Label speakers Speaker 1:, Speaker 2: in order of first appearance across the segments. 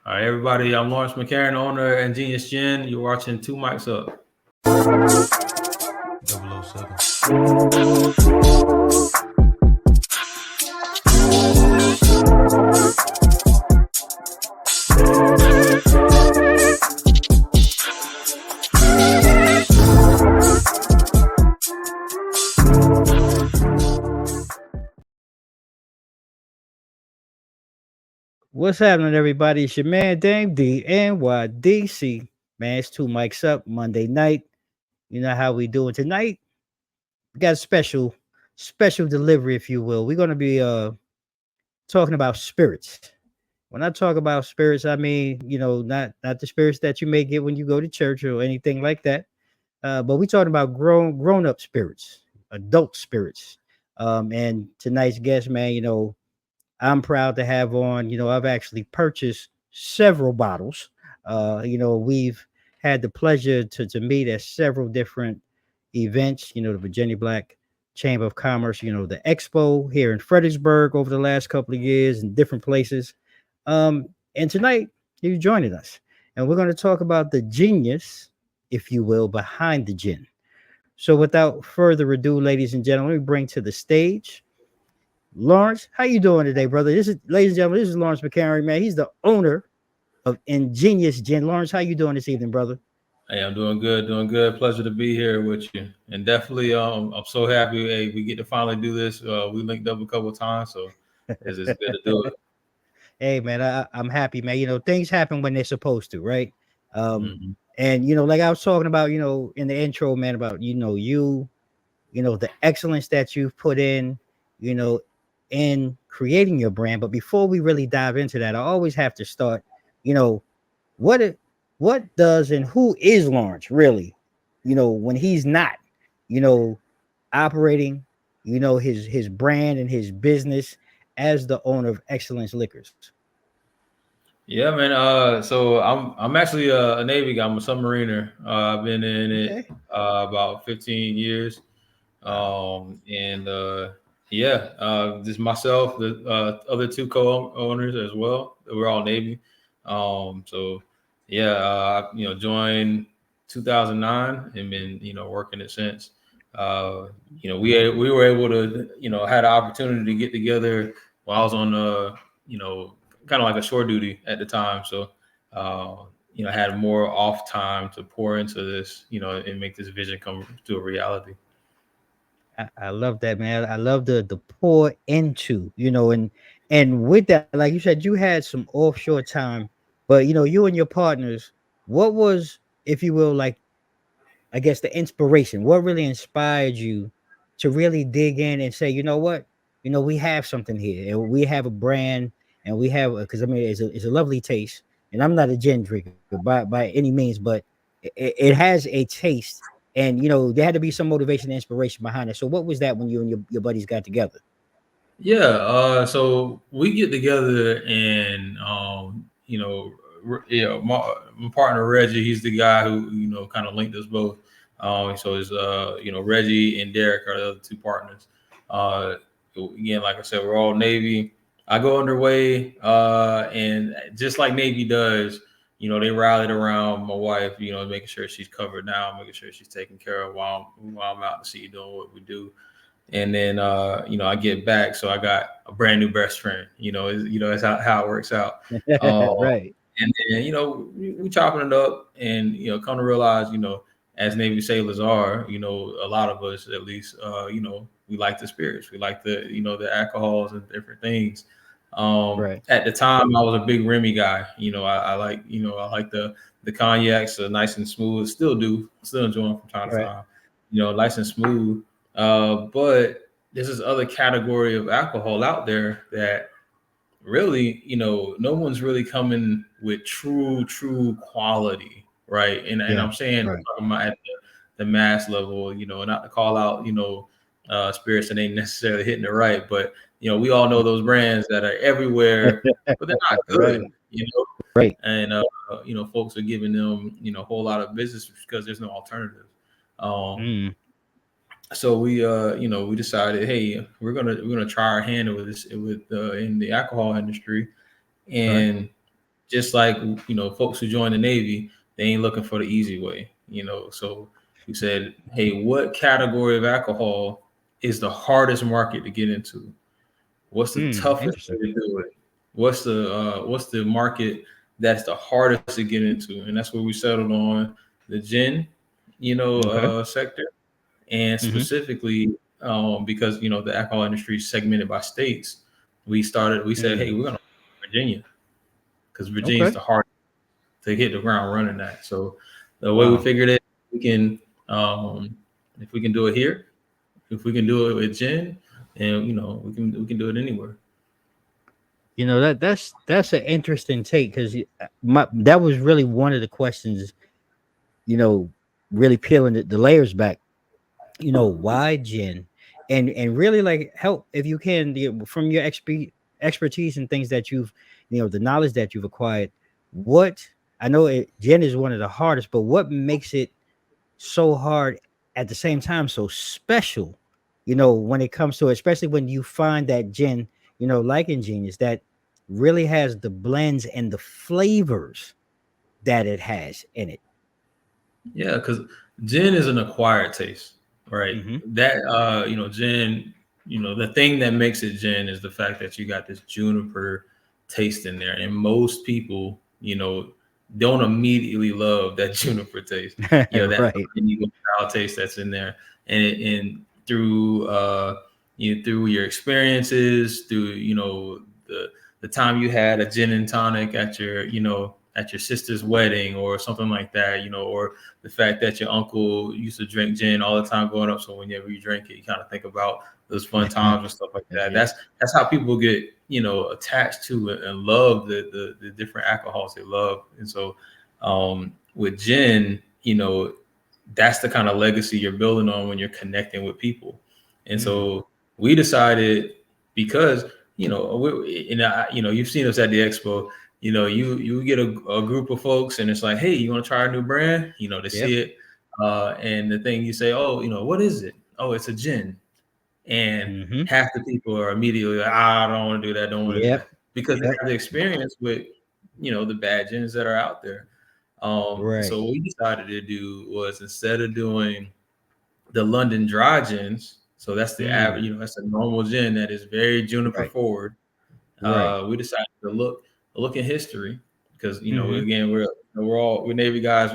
Speaker 1: All right, everybody. I'm Lawrence McCarren, owner of InGenious Gin. You're watching Two Mics Up.
Speaker 2: 007.
Speaker 3: What's happening, everybody? It's your man, Dame D, NYDC. Man, it's Two Mics Up Monday night. You know how we doing tonight? We got a special delivery, if you will. We're going to be talking about spirits. When I talk about spirits, I mean, not the spirits that you may get when you go to church or anything like that. But we're talking about grown-up spirits, adult spirits. And tonight's guest, man, I'm proud to have on, I've actually purchased several bottles. We've had the pleasure to meet at several different events, the Virginia Black Chamber of Commerce, the expo here in Fredericksburg over the last couple of years in different places. And tonight you're joining us, and we're going to talk about the genius, if you will, behind the gin. So without further ado, ladies and gentlemen, we bring to the stage Lawrence. How you doing today, brother? Ladies and gentlemen, this is Lawrence McCarren, man. He's the owner of InGenious Gin. Lawrence, how you doing this evening, brother?
Speaker 1: Hey, I'm doing good. Pleasure to be here with you. And definitely, I'm so happy. Hey, we get to finally do this. We linked up a couple of times, so it's good to do it.
Speaker 3: Hey, man, I'm happy, man. Things happen when they're supposed to, right?
Speaker 1: Mm-hmm.
Speaker 3: And like I was talking about, in the intro, man, about the excellence that you've put in, in creating your brand. But before we really dive into that, I always have to start, what does and who is Lawrence really, when he's not, operating, his brand and his business as the owner of Excellence Liquors.
Speaker 1: Yeah, man. So I'm actually a Navy guy. I'm a submariner. I've been in it about 15 years. Just myself, the other two co-owners as well. We're all Navy. Joined 2009 and been working it since. We were able to had an opportunity to get together while I was on kind of like a shore duty at the time. So I had more off time to pour into this and make this vision come to a reality.
Speaker 3: I love that, man. I love the pour into, and with that, like you said, you had some offshore time, but you and your partners, what was, if you will, like, I guess the inspiration, what really inspired you to really dig in and say, you know what, we have something here, and we have a brand, and we have, because I mean, it's a lovely taste, and I'm not a gin drinker by any means, but it has a taste. And there had to be some motivation and inspiration behind it. So what was that when you and your buddies got together?
Speaker 1: So we get together and my partner Reggie, he's the guy who kind of linked us both. So it's Reggie and Derek are the other two partners. Again, like I said, we're all Navy. I go underway, and just like Navy does, they rallied around my wife, making sure she's covered now, making sure she's taken care of while I'm out to sea doing what we do. And then I get back, so I got a brand new best friend. That's how it works out.
Speaker 3: Right.
Speaker 1: And then we chopping it up, and come to realize, as Navy sailors are, a lot of us at least, we like the spirits, we like the alcohols and different things.
Speaker 3: Right.
Speaker 1: At the time, I was a big Remy guy. I like the cognacs, nice and smooth. Still enjoy them from time to time. Nice and smooth. But there's this other category of alcohol out there that really, no one's really coming with true quality, right? And I'm saying,
Speaker 3: right.
Speaker 1: talking about at the mass level, not to call out, spirits that ain't necessarily hitting it right, but we all know those brands that are everywhere, but they're not good,
Speaker 3: Right.
Speaker 1: And folks are giving them, a whole lot of business because there's no alternative. So we decided, hey, we're gonna try our hand with this in the alcohol industry, and just like folks who join the Navy, they ain't looking for the easy way. So we said, hey, what category of alcohol is the hardest market to get into? What's the toughest
Speaker 3: Interesting.
Speaker 1: way to do it? What's the market that's the hardest to get into? And that's where we settled on the gin,
Speaker 3: Okay.
Speaker 1: sector, and
Speaker 3: Mm-hmm.
Speaker 1: specifically because the alcohol industry is segmented by states. We said, hey, we're gonna Virginia because Virginia is
Speaker 3: Okay.
Speaker 1: the hardest to hit the ground running at. So the way we
Speaker 3: Wow.
Speaker 1: figured it, we can if we can do it here, if we can do it with gin, and we can do it anywhere.
Speaker 3: That's an interesting take because that was really one of the questions. You know, really peeling the layers back. Why gin, and really like help if you can from your expertise and things that you've the knowledge that you've acquired. What I know gin is one of the hardest, but what makes it so hard at the same time so special? When it comes to it, especially when you find that gin, like InGenious, that really has the blends and the flavors that it has in it.
Speaker 1: Yeah, because gin is an acquired taste, right?
Speaker 3: Mm-hmm.
Speaker 1: That gin, the thing that makes it gin is the fact that you got this juniper taste in there, and most people, don't immediately love that juniper taste. That
Speaker 3: Right.
Speaker 1: illegal style taste that's in there, and through through your experiences, through the time you had a gin and tonic at your sister's wedding or something like that, or the fact that your uncle used to drink gin all the time growing up. So whenever you drink it, you kind of think about those fun times and stuff like that.
Speaker 3: Yeah.
Speaker 1: That's how people get attached to it and love the different alcohols they love. And so with gin, that's the kind of legacy you're building on when you're connecting with people. And
Speaker 3: Mm.
Speaker 1: so we decided because you've seen us at the expo. You get a group of folks and it's like, hey, you want to try a new brand? They
Speaker 3: Yep.
Speaker 1: see it, and the thing you say, oh, what is it? Oh, it's a gin, and
Speaker 3: Mm-hmm.
Speaker 1: half the people are immediately like, I don't want to do that, don't want to do
Speaker 3: Yep.
Speaker 1: that, because they
Speaker 3: Yep.
Speaker 1: have the experience with the bad gins that are out there.
Speaker 3: Right.
Speaker 1: So what we decided to do was, instead of doing the London dry gins, so that's the average,
Speaker 3: Mm.
Speaker 1: that's a normal gin that is very juniper
Speaker 3: Right.
Speaker 1: forward.
Speaker 3: Right.
Speaker 1: We decided to look in history because
Speaker 3: Mm-hmm.
Speaker 1: again we're Navy guys,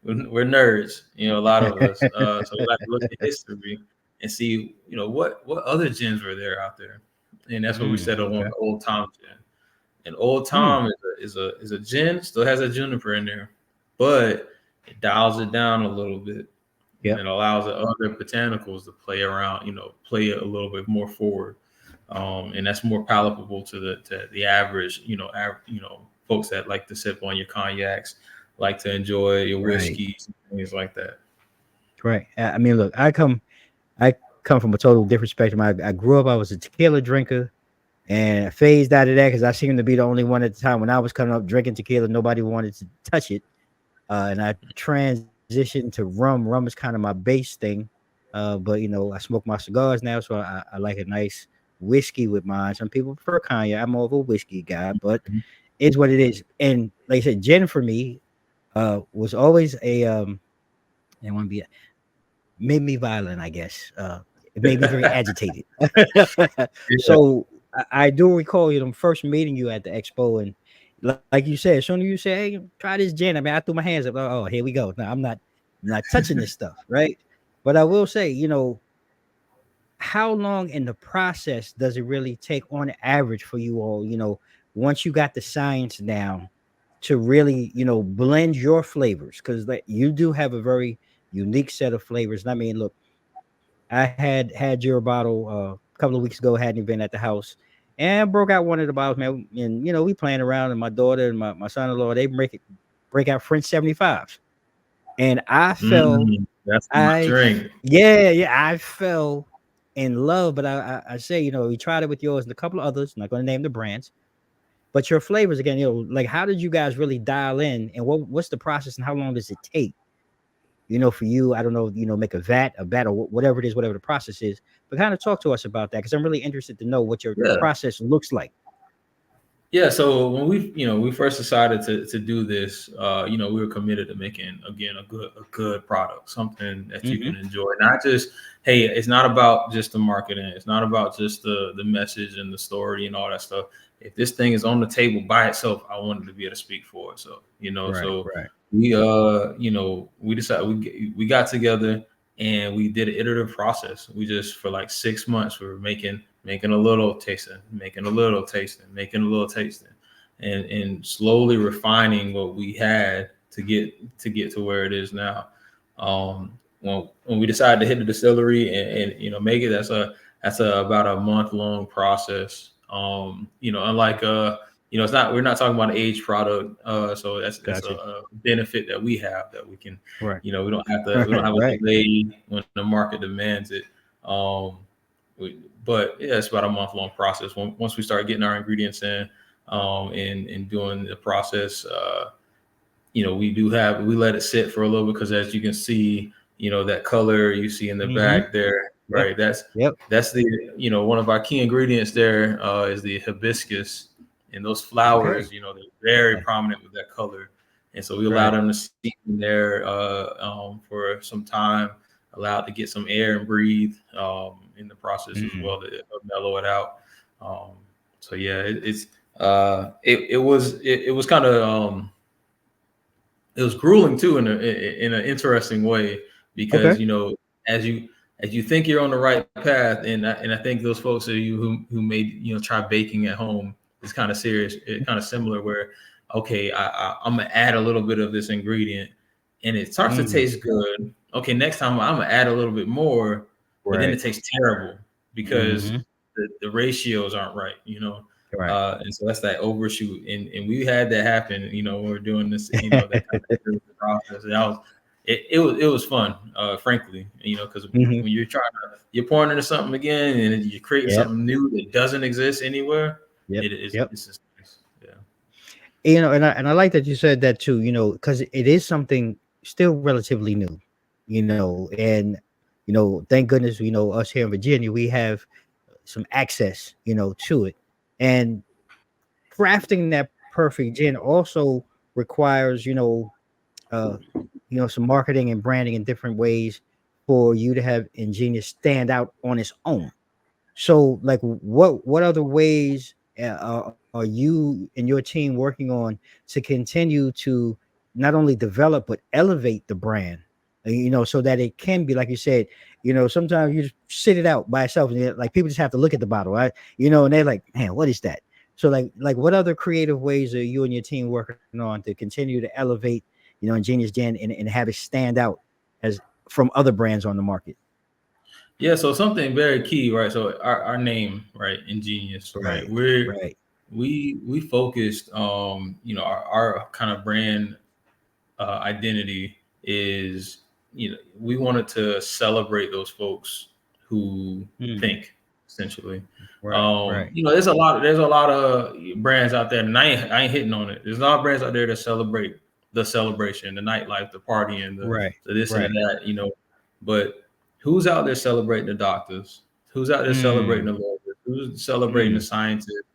Speaker 1: we're nerds, a lot of us. So we like to look at history and see what other gins were there out there, and that's what we settled on,
Speaker 3: Okay.
Speaker 1: the Old Tom gin. And Old
Speaker 3: Mm.
Speaker 1: Tom is a gin, still has a juniper in there, but it dials it down a little bit
Speaker 3: Yep.
Speaker 1: and allows the other botanicals to play around, play it a little bit more forward. And that's more palatable to the average, folks that like to sip on your cognacs, like to enjoy your
Speaker 3: Right.
Speaker 1: whiskeys and things like that.
Speaker 3: Right. I mean, look, I come from a total different spectrum. I grew up, I was a tequila drinker and I phased out of that because I seemed to be the only one at the time when I was coming up drinking tequila. Nobody wanted to touch it. And I transitioned to rum. Rum is kind of my base thing. But I smoke my cigars now, so I like a nice whiskey with mine. Some people prefer cognac. I'm more of a whiskey guy, but it's what it is. And like I said, gin for me was always I want to be made me violent, I guess. It made me very agitated.
Speaker 1: Yeah,
Speaker 3: So I do recall them first meeting you at the expo, and like you said, as soon as you say, "Hey, try this gin," I mean, I threw my hands up. Oh, here we go. No, I'm not touching this stuff, right? But I will say, how long in the process does it really take on average for you all? Once you got the science down to really, blend your flavors, because like you do have a very unique set of flavors. And I mean, look, I had your bottle a couple of weeks ago, had an event at the house, and broke out one of the bottles, man. And we playing around, and my daughter and my son-in-law, they break out French 75s. And
Speaker 1: that's my
Speaker 3: I
Speaker 1: drink.
Speaker 3: yeah, I fell in love. But I say, we tried it with yours and a couple of others. I'm not going to name the brands, but your flavors again, like how did you guys really dial in, and what's the process, and how long does it take? For you, I don't know, make a vat or whatever it is, whatever the process is, but kind of talk to us about that because I'm really interested to know what your
Speaker 1: Yeah.
Speaker 3: process looks like.
Speaker 1: Yeah, so when we first decided to do this, we were committed to making again a good product, something that you
Speaker 3: Hmm.
Speaker 1: can enjoy. Not just, hey, it's not about just the marketing, it's not about just the message and the story and all that stuff. If this thing is on the table by itself, I wanted to be able to speak for it. So
Speaker 3: Right,
Speaker 1: so
Speaker 3: right.
Speaker 1: we decided we got together and we did an iterative process. We just for like 6 months we were making a little tasting, making a little tasting, making a little tasting, and slowly refining what we had to get to where it is now. When we decided to hit the distillery and make it, that's a about a month long process. Unlike it's not we're not talking about an aged product, so that's
Speaker 3: Gotcha.
Speaker 1: a benefit that we have that we can,
Speaker 3: Right.
Speaker 1: we don't have a
Speaker 3: Right.
Speaker 1: delay when the market demands it. Um, but yeah, it's about a month long process. Once we start getting our ingredients in, and doing the process, we let it sit for a little bit because as you can see, that color you see in the
Speaker 3: Hmm.
Speaker 1: back there,
Speaker 3: Yep.
Speaker 1: right? That's
Speaker 3: Yep.
Speaker 1: that's the one of our key ingredients there is the hibiscus, and those
Speaker 3: Okay.
Speaker 1: flowers, they're very
Speaker 3: Okay.
Speaker 1: prominent with that color, and so we allow
Speaker 3: Right.
Speaker 1: them to sit in there for some time, allowed to get some air and breathe in the process as
Speaker 3: Mm.
Speaker 1: well to mellow it out. Um, so yeah, it was kind of it was grueling too in an interesting way because
Speaker 3: Okay.
Speaker 1: as you think you're on the right path, and I think those folks of you who made try baking at home is kind of serious, kind of similar where okay, I'm gonna add a little bit of this ingredient and it starts to
Speaker 3: Mm.
Speaker 1: taste good. Okay, next time I'm gonna add a little bit more, but then
Speaker 3: Right.
Speaker 1: it tastes terrible because
Speaker 3: Hmm.
Speaker 1: the ratios aren't right.
Speaker 3: Right.
Speaker 1: And so that's that overshoot, and we had that happen. When we're doing this, that kind of process. And it was fun, frankly. Because
Speaker 3: Hmm.
Speaker 1: when you're pouring into something again, and you're creating
Speaker 3: Yep.
Speaker 1: something new that doesn't exist anywhere.
Speaker 3: Yep.
Speaker 1: It is
Speaker 3: Yep.
Speaker 1: it's just nice. Yeah.
Speaker 3: And I like that you said that too. Because it is something still relatively new. And thank goodness, us here in Virginia, we have some access, to it. And crafting that perfect gin also requires, uh, some marketing and branding in different ways for you to have InGenious stand out on its own. So, like, what other ways are you and your team working on to continue to not only develop but elevate the brand? So that it can be like you said. Sometimes you just sit it out by itself, and like people just have to look at the bottle, right? And they're like, "Man, what is that?" So, like, what other creative ways are you and your team working on to continue to elevate, Ingenious Gin and have it stand out as from other brands on the market?
Speaker 1: Yeah. So something very key, right? So our name, right? Ingenious, right?
Speaker 3: Right, right.
Speaker 1: We focused, our kind of brand identity is, we wanted to celebrate those folks who
Speaker 3: Mm,
Speaker 1: think, essentially.
Speaker 3: right, right.
Speaker 1: There's a lot of brands out there, and I ain't hitting on it. There's a lot of brands out there that celebrate the celebration, the nightlife, the party, and
Speaker 3: Right,
Speaker 1: the this and the
Speaker 3: right.
Speaker 1: that. But who's out there celebrating the doctors? Who's out there celebrating
Speaker 3: Mm,
Speaker 1: the lawyers? Who's celebrating the
Speaker 3: mm,
Speaker 1: scientists,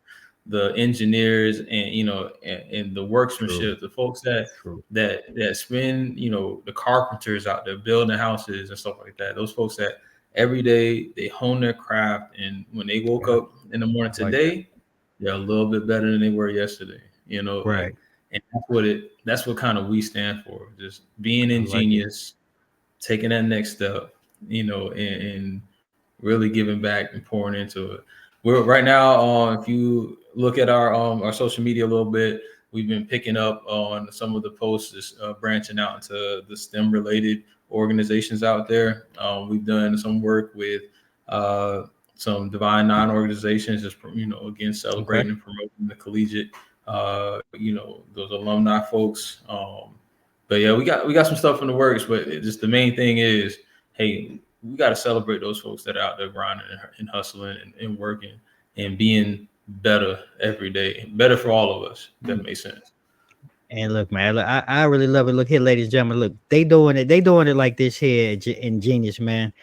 Speaker 1: the engineers, and the
Speaker 3: true,
Speaker 1: workmanship, the folks that
Speaker 3: true.
Speaker 1: that that spend, the carpenters out there building houses and stuff like that. Those folks that every day they hone their craft, and when they woke
Speaker 3: Yeah,
Speaker 1: up in the morning
Speaker 3: I like that.
Speaker 1: today, they're a little bit better than they were yesterday. Like,
Speaker 3: Right.
Speaker 1: and that's what kind of we stand for. Just being
Speaker 3: I like it.
Speaker 1: ingenious, taking that next step, and really giving back and pouring into it. We're right now, if you look at our social media a little bit, we've been picking up on some of the posts, branching out into the STEM related organizations out there. We've done some work with uh, some Divine Nine organizations, just again
Speaker 3: Okay.
Speaker 1: celebrating and promoting the collegiate, those alumni folks. But yeah, we got some stuff in the works, but just the main thing is, hey, we got to celebrate those folks that are out there grinding and hustling and working and being better every day, better for all of us. If that makes sense.
Speaker 3: And look, man, look, I really love it. Look here, ladies and gentlemen. Look, they doing it like this here in Genius, man.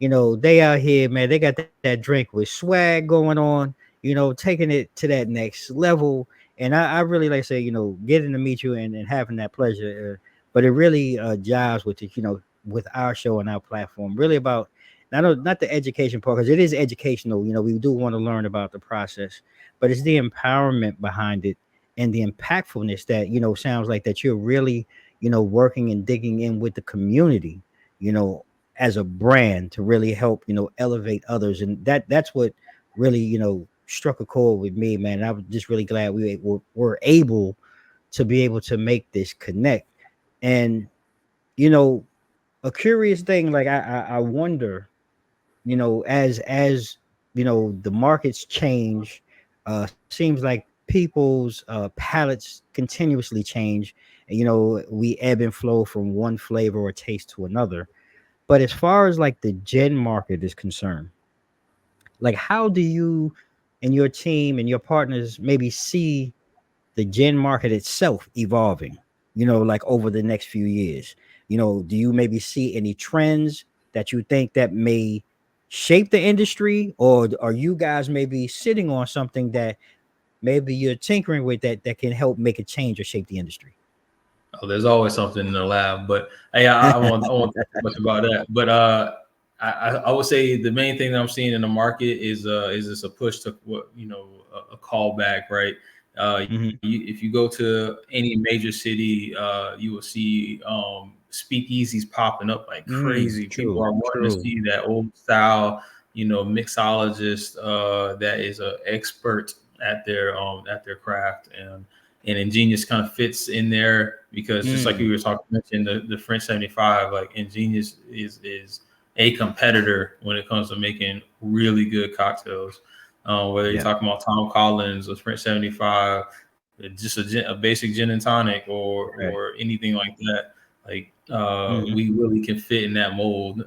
Speaker 3: They out here, man. They got that drink with swag going on. Taking it to that next level. And I really like to say, getting to meet you and having that pleasure. But it really jives with the, with our show and our platform. Really about not the education part, because it is educational. We do want to learn about the process, but it's the empowerment behind it and the impactfulness that sounds like that you're really working and digging in with the community, you know, as a brand to really help elevate others, and that's what really struck a chord with me, man. And I was just really glad were able to be able to make this connect. And you know, a curious thing, like I wonder, as the markets change, seems like people's palates continuously change, and we ebb and flow from one flavor or taste to another. But as far as like the gin market is concerned, like how do you and your team and your partners maybe see the gin market itself evolving, like over the next few years? Do you maybe see any trends that you think that may shape the industry, or are you guys maybe sitting on something that maybe you're tinkering with that can help make a change or shape the industry?
Speaker 1: Oh, there's always something in the lab, but hey, I won't talk too much about that. But I would say the main thing that I'm seeing in the market is this a push to what a callback, right?
Speaker 3: Hmm.
Speaker 1: If you go to any major city, you will see speakeasies popping up like crazy. People
Speaker 3: True,
Speaker 1: are wanting to
Speaker 3: true.
Speaker 1: see that old style, mixologist that is an expert at their craft, and InGenious kind of fits in there because just like we
Speaker 3: Mm,
Speaker 1: were talking mentioned the French 75, like InGenious is a competitor when it comes to making really good cocktails. Whether you're
Speaker 3: yeah.
Speaker 1: talking about Tom Collins or French 75, just a basic gin and tonic
Speaker 3: Right.
Speaker 1: or anything like that. Like
Speaker 3: Hmm.
Speaker 1: we really can fit in that mold.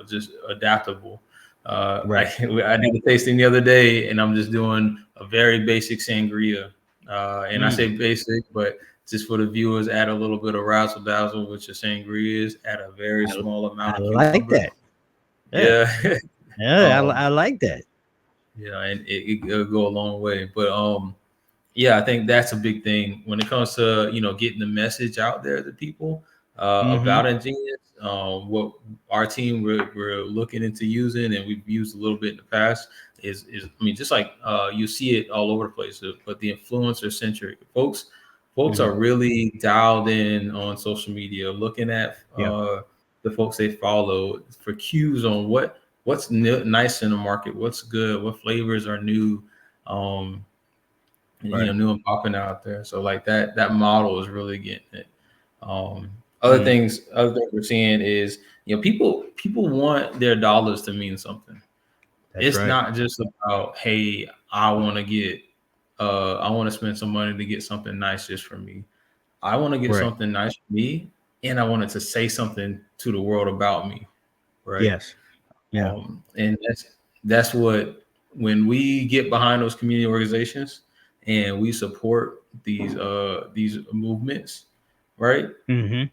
Speaker 1: Just adaptable. I
Speaker 3: Right.
Speaker 1: I did a tasting the other day, and I'm just doing a very basic sangria. And I say
Speaker 3: Mm.
Speaker 1: basic, but just for the viewers, add a little bit of razzle dazzle with your sangrias, add a very
Speaker 3: I,
Speaker 1: small amount
Speaker 3: I
Speaker 1: of
Speaker 3: like
Speaker 1: cucumber.
Speaker 3: that. Yeah.
Speaker 1: Yeah.
Speaker 3: Yeah. I like that.
Speaker 1: And it'll go a long way. But yeah, I think that's a big thing when it comes to getting the message out there to people
Speaker 3: Hmm.
Speaker 1: about InGenious. What our team we're looking into using, and we've used a little bit in the past, is I mean, just like you see it all over the place, but the influencer centric folks
Speaker 3: Hmm.
Speaker 1: are really dialed in on social media, looking at
Speaker 3: Yeah.
Speaker 1: the folks they follow for cues on what's nice in the market, what's good, what flavors are new. Um,
Speaker 3: Right.
Speaker 1: new and popping out there. So like that model is really getting it. Um,
Speaker 3: Mm.
Speaker 1: other things we're seeing is people want their dollars to mean something.
Speaker 3: That's
Speaker 1: It's
Speaker 3: right.
Speaker 1: not just about, hey, I want to spend some money to get something nice just for me. I want to get
Speaker 3: Right.
Speaker 1: something nice for me, and I wanted to say something to the world about me, right?
Speaker 3: Yes. Yeah.
Speaker 1: And that's what when we get behind those community organizations and we support these movements, right?
Speaker 3: Hmm.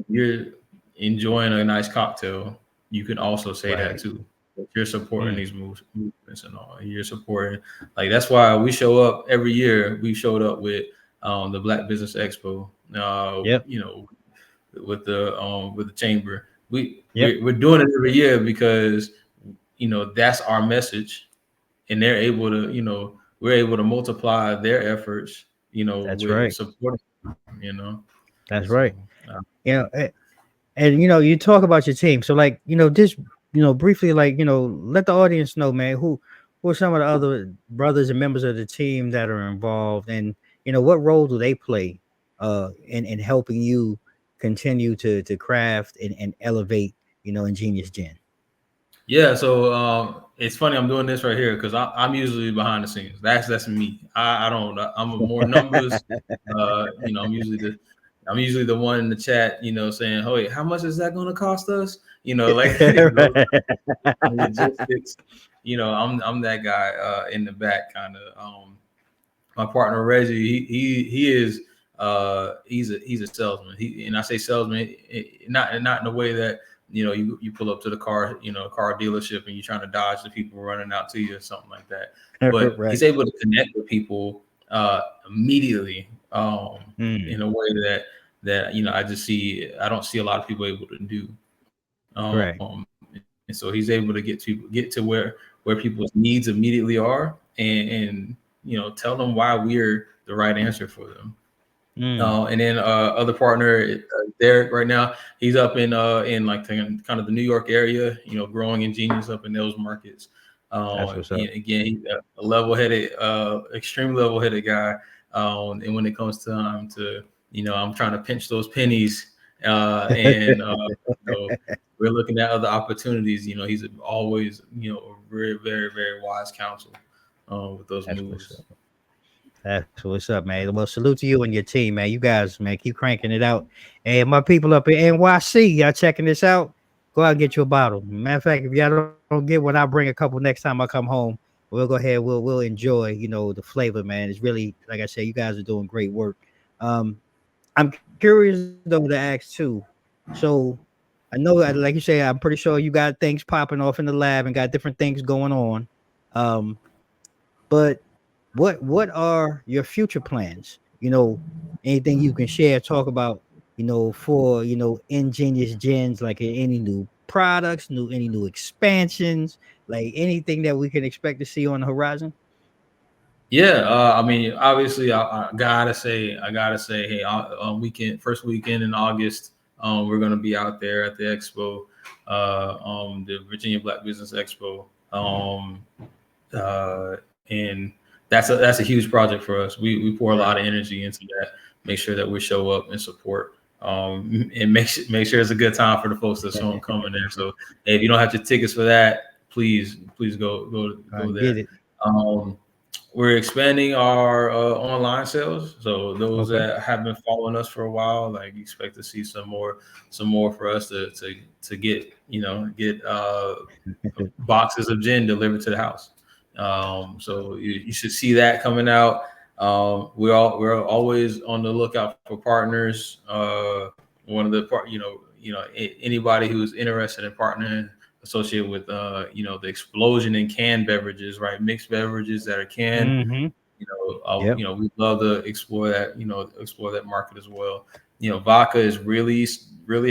Speaker 1: You're enjoying a nice cocktail. You can also say that
Speaker 3: Right.
Speaker 1: too. That you're supporting
Speaker 3: Mm.
Speaker 1: these movements and all. You're supporting, like that's why we show up every year. We showed up with the Black Business Expo.
Speaker 3: Yep.
Speaker 1: With the chamber.
Speaker 3: Yep.
Speaker 1: We're doing it every year because that's our message, and they're able to we're able to multiply their efforts
Speaker 3: That's
Speaker 1: with
Speaker 3: right.
Speaker 1: supporting
Speaker 3: That's
Speaker 1: so
Speaker 3: right. You know, and you talk about your team. So like, just briefly, like, let the audience know, man, who are some of the other brothers and members of the team that are involved, and what role do they play in helping you continue to craft and elevate, Ingenious Gin.
Speaker 1: yeah. So it's funny I'm doing this right here because I'm usually behind the scenes. That's me. I don't I'm a more numbers. I'm usually the one in the chat, saying, "Oh, wait, how much is that going to cost us?" Like those logistics. I'm that guy in the back, kind of. My partner Reggie, he is he's a salesman. And I say salesman, not in the way that you pull up to the car dealership and you're trying to dodge the people running out to you or something like that. But
Speaker 3: Right.
Speaker 1: he's able to connect with people immediately,
Speaker 3: Mm,
Speaker 1: in a way that I just see I don't see a lot of people able to do.
Speaker 3: correct.
Speaker 1: And so he's able to get to where people's needs immediately are, and tell them why we're the right answer for them.
Speaker 3: Mm,
Speaker 1: And then other partner, Derek, right now he's up in like kind of the New York area, growing InGenious up in those markets.
Speaker 3: that's what's up.
Speaker 1: Again, he's a level-headed, extremely level-headed guy. And when it comes time to, I'm trying to pinch those pennies, and we're looking at other opportunities. He's always, a very, very, very wise counsel with those
Speaker 3: That's what's
Speaker 1: moves.
Speaker 3: up. That's what's up, man. Well, salute to you and your team, man. You guys, man, keep cranking it out. And my people up in NYC, y'all checking this out? Go out and get you a bottle. Matter of fact, if y'all don't get one, I'll bring a couple next time I come home. We'll go ahead. We'll enjoy, the flavor, man. It's really, like I said, you guys are doing great work. Um, I'm curious though to ask too. So I know, like you say, I'm pretty sure you got things popping off in the lab and got different things going on. Um, but what are your future plans? Anything you can share, talk about, for ingenious gens, like any new products, any new expansions, like anything that we can expect to see on the horizon?
Speaker 1: Yeah, I mean, obviously, I gotta say, hey, first weekend in August, we're gonna be out there at the expo, the Virginia Black Business Expo, and that's a huge project for us. We pour a
Speaker 3: Right.
Speaker 1: lot of energy into that. Make sure that we show up and support, and make sure it's a good time for the folks that's going to come in there. So hey, if you don't have your tickets for that, please go
Speaker 3: I
Speaker 1: there.
Speaker 3: get it.
Speaker 1: Um, we're expanding our online sales. So those
Speaker 3: Okay.
Speaker 1: that have been following us for a while, like, expect to see some more for us to get boxes of gin delivered to the house. So you should see that coming out. We're always on the lookout for partners. One of the anybody who's interested in partnering associated with the explosion in canned beverages, right? Mixed beverages that are canned.
Speaker 3: Mm-hmm. Yep.
Speaker 1: We'd love to explore that market as well. Vodka is really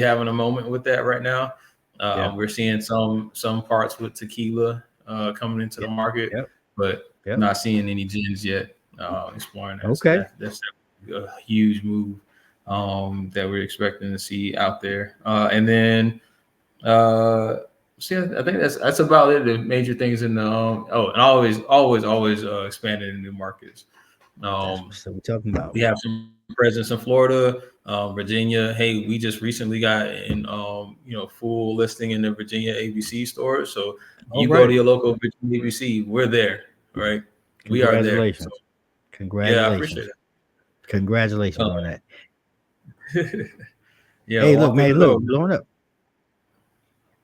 Speaker 1: having a moment with that right now.
Speaker 3: Yep.
Speaker 1: We're seeing some parts with tequila coming into the
Speaker 3: Yep.
Speaker 1: market,
Speaker 3: Yep.
Speaker 1: but
Speaker 3: Yep.
Speaker 1: not seeing any gins yet exploring that. So
Speaker 3: Okay.
Speaker 1: that's a huge move that we're expecting to see out there. And then see, I think that's about it. The major things in the and always expanding in new markets.
Speaker 3: That's
Speaker 1: Um,
Speaker 3: what we're talking about.
Speaker 1: we have some presence in Florida, Virginia. Hey, we just recently got in full listing in the Virginia ABC stores. So
Speaker 3: All
Speaker 1: you go to
Speaker 3: right.
Speaker 1: your local Virginia ABC, we're there, right? We are there. So
Speaker 3: Congratulations.
Speaker 1: yeah, I appreciate
Speaker 3: Congratulations. Congratulations on that.
Speaker 1: it. Yeah,
Speaker 3: Hey, look,
Speaker 1: walk through
Speaker 3: man,
Speaker 1: the
Speaker 3: look,
Speaker 1: door.
Speaker 3: blowing up.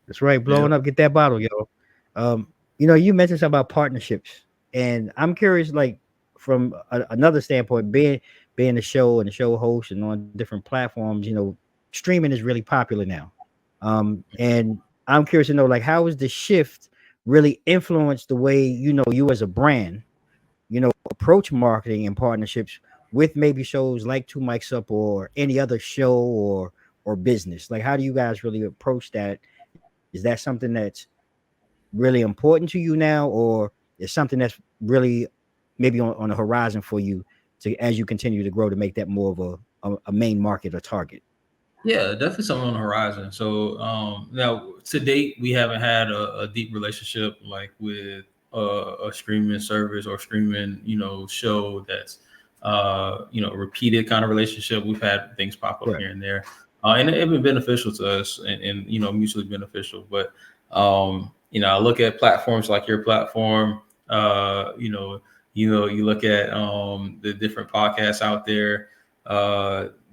Speaker 3: That's right,
Speaker 1: Yeah.
Speaker 3: blowing up. Get that bottle, yo. You mentioned something about partnerships, and I'm curious, like from another standpoint, being the show and the show host and on different platforms. Streaming is really popular now, and I'm curious to know, like, how has the shift really influenced the way you as a brand, approach marketing and partnerships with maybe shows like Two Mics Up or any other show or business? Like, how do you guys really approach that? Is that something that's really important to you now, or is something that's really maybe on the horizon for you to as you continue to grow to make that more of a main market or target?
Speaker 1: Yeah, definitely something on the horizon. So now to date, we haven't had a deep relationship like with a streaming service or streaming, show that's repeated kind of relationship. We've had things pop up
Speaker 3: Right.
Speaker 1: here and there, and it's been beneficial to us and mutually beneficial. But I look at platforms like your platform. You look at the different podcasts out there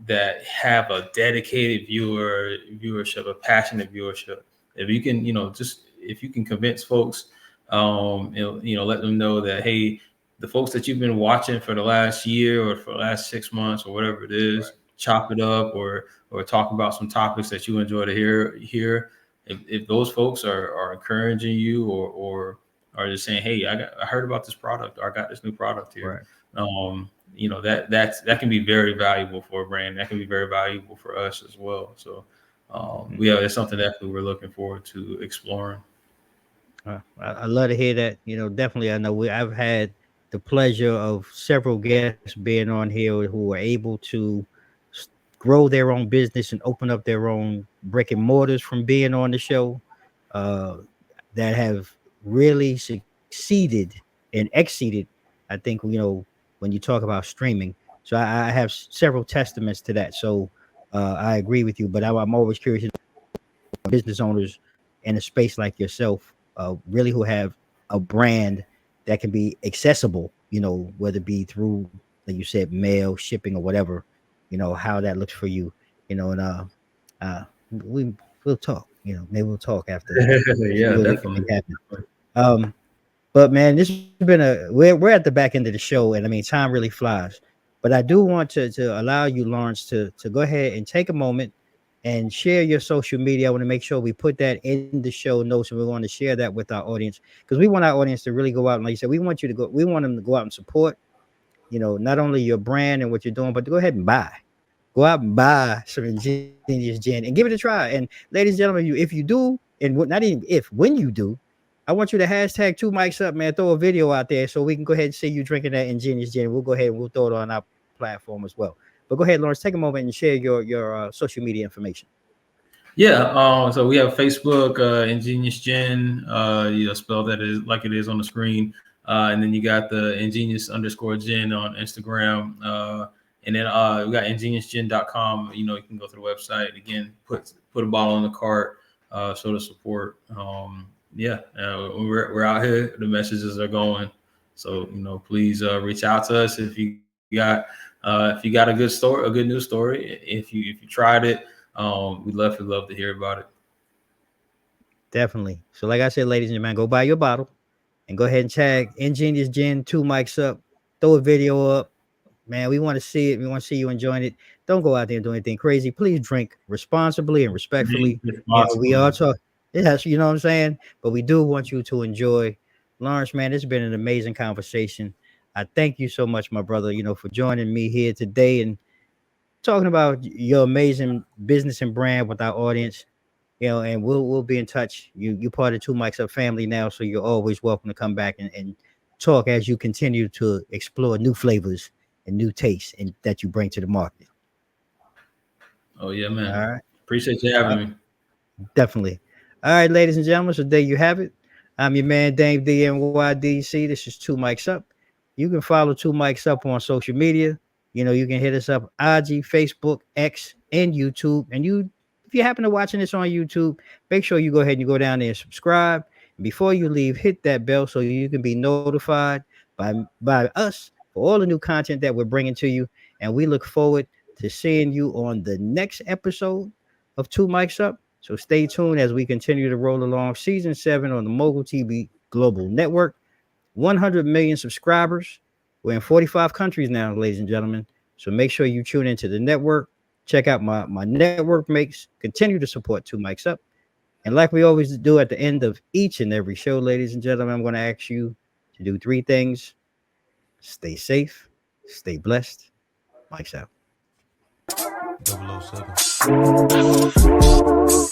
Speaker 1: that have a dedicated viewership, a passionate viewership. If you can, if you can convince folks, let them know that, hey, the folks that you've been watching for the last year or for the last 6 months or whatever it is,
Speaker 3: Right.
Speaker 1: chop it up or talk about some topics that you enjoy to hear. If those folks are encouraging you or are just saying, hey, I heard about this product or I got this new product here.
Speaker 3: Right.
Speaker 1: That can be very valuable for a brand. That can be very valuable for us as well. So it's something that we're looking forward to exploring.
Speaker 3: I love to hear that. Definitely. I know I've had the pleasure of several guests being on here who were able to s- grow their own business and open up their own brick and mortars from being on the show. Uh, that have really succeeded and exceeded. I think when you talk about streaming. So I have several testaments to that. So I agree with you. But I'm always curious business owners in a space like yourself, really who have a brand that can be accessible, whether it be through, like you said, mail, shipping, or whatever, how that looks for you, and we we'll talk, maybe we'll talk after
Speaker 1: Yeah,
Speaker 3: see what we can
Speaker 1: definitely.
Speaker 3: make happen. Um, but man, this has been we're at the back end of the show, and I mean time really flies. But I do want to allow you, Lawrence, to go ahead and take a moment and share your social media. I want to make sure we put that in the show notes, and we want to share that with our audience because we want our audience to really go out and, like you said, we want them to go out and support, not only your brand and what you're doing, but to go ahead and go out and buy some InGenious Gin and give it a try. And ladies and gentlemen, if you do, and not even if, when you do, I want you to hashtag two mics up, man. Throw a video out there so we can go ahead and see you drinking that InGenious Gin. We'll go ahead and we'll throw it on our platform as well. But go ahead, Lawrence, take a moment and share your social media information.
Speaker 1: Yeah. So we have Facebook, InGenious Gin. Spell that is like it is on the screen. And then you got the InGenious_Gin on Instagram. And then we got InGeniousGin.com. You can go to the website again, put a bottle in the cart, show the support. We're out here. The messages are going. So please reach out to us if you got a good story, a good news story. If you tried it. We'd love to hear about it.
Speaker 3: Definitely. So, like I said, ladies and gentlemen, go buy your bottle and go ahead and tag InGenious Gin, two mics up, throw a video up. Man, we want to see it. We want to see you enjoying it. Don't go out there and do anything crazy. Please drink responsibly and
Speaker 1: Drink
Speaker 3: respectfully. We
Speaker 1: responsibly.
Speaker 3: all talk. Yes, you know what I'm saying? But we do want you to enjoy. Lawrence, man, it's been an amazing conversation. I thank you so much, my brother, for joining me here today and talking about your amazing business and brand with our audience. And we'll be in touch. You part of Two Mics Up family now, so you're always welcome to come back and talk as you continue to explore new flavors and new tastes and that you bring to the market.
Speaker 1: Oh yeah,
Speaker 3: All
Speaker 1: man.
Speaker 3: right.
Speaker 1: Appreciate you
Speaker 3: Uh,
Speaker 1: having me.
Speaker 3: Definitely. All right, ladies and gentlemen. So there you have it. I'm your man, Dame DNYDC. This is Two Mics Up. You can follow Two Mics Up on social media. You can hit us up IG, Facebook, X, and YouTube. And if you happen to watching this on YouTube, make sure you go ahead and you go down there and subscribe. And before you leave, hit that bell so you can be notified by us for all the new content that we're bringing to you. And we look forward to seeing you on the next episode of Two Mics Up. So stay tuned as we continue to roll along season 7 on the Mogul TV Global Network. 100 million subscribers. We're in 45 countries now, ladies and gentlemen. So make sure you tune into the network. Check out my network mates. Continue to support Two Mics Up. And like we always do at the end of each and every show, ladies and gentlemen, I'm going to ask you to do 3 things. Stay safe, stay blessed. Mics out.
Speaker 2: 007.